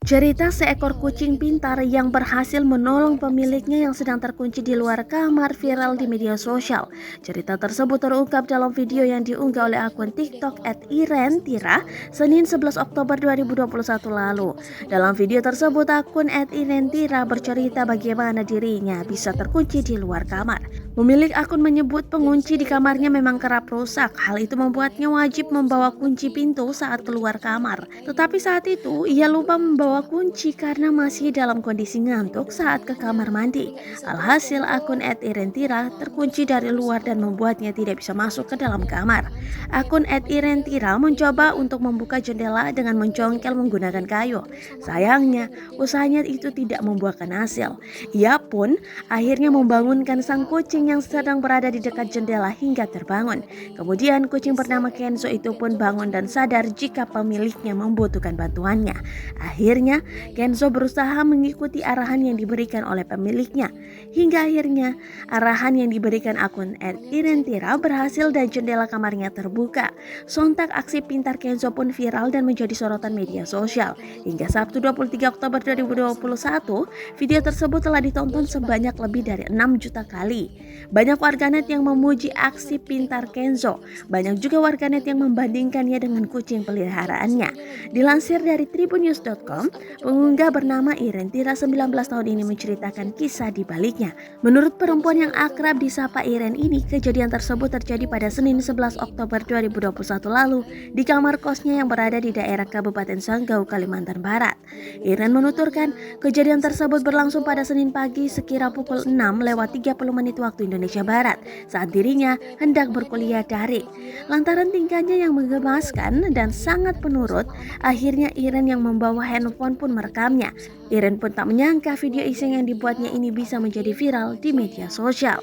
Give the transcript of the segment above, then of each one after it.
Cerita seekor kucing pintar yang berhasil menolong pemiliknya yang sedang terkunci di luar kamar viral di media sosial. Cerita tersebut terungkap dalam video yang diunggah oleh akun TikTok @irentira Senin 11 Oktober 2021 lalu. Dalam video tersebut, akun @irentira bercerita bagaimana dirinya bisa terkunci di luar kamar. Pemilik akun menyebut pengunci di kamarnya memang kerap rusak. Hal itu membuatnya wajib membawa kunci pintu saat keluar kamar. Tetapi saat itu ia lupa membawa kunci karena masih dalam kondisi ngantuk saat ke kamar mandi. Alhasil akun @irentira terkunci dari luar dan membuatnya tidak bisa masuk ke dalam kamar. Akun @irentira mencoba untuk membuka jendela dengan mencongkel menggunakan kayu. Sayangnya, usahanya itu tidak membuahkan hasil. Ia pun akhirnya membangunkan sang kucing yang sedang berada di dekat jendela hingga terbangun. Kemudian kucing bernama Kenzo itu pun bangun dan sadar jika pemiliknya membutuhkan bantuannya. Akhirnya, Kenzo berusaha mengikuti arahan yang diberikan oleh pemiliknya. Hingga akhirnya, arahan yang diberikan akun @irentira berhasil dan jendela kamarnya terbuka. Sontak aksi pintar Kenzo pun viral dan menjadi sorotan media sosial. Hingga Sabtu 23 Oktober 2021, video tersebut telah ditonton sebanyak lebih dari 6 juta kali. Banyak warganet yang memuji aksi pintar Kenzo. Banyak juga warganet yang membandingkannya dengan kucing peliharaannya. Dilansir dari tribunnews.com, pengunggah bernama Irentira 19 tahun ini menceritakan kisah di baliknya. Menurut perempuan yang akrab disapa Iren ini, kejadian tersebut terjadi pada Senin 11 Oktober 2021 lalu di kamar kosnya yang berada di daerah Kabupaten Sanggau, Kalimantan Barat. Iren menuturkan, kejadian tersebut berlangsung pada Senin pagi sekira pukul 6:30 waktu Indonesia Barat saat dirinya hendak berkuliah daring. Lantaran tingkahnya yang menggemaskan dan sangat penurut, akhirnya Iren yang membawa handphone pun merekamnya. Iren pun tak menyangka video iseng yang dibuatnya ini bisa menjadi viral di media sosial.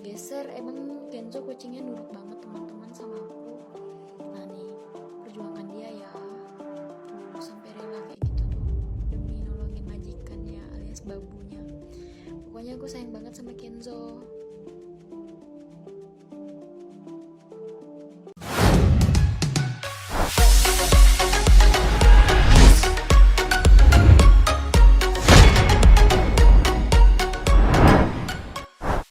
Digeser, emang Kenzo kucingnya nurut banget teman-teman sama aku. Nah nih, perjuangan dia ya, sampai rela kayak gitu tuh demi nolongin majikannya alias babunya. Pokoknya aku sayang banget sama Kenzo.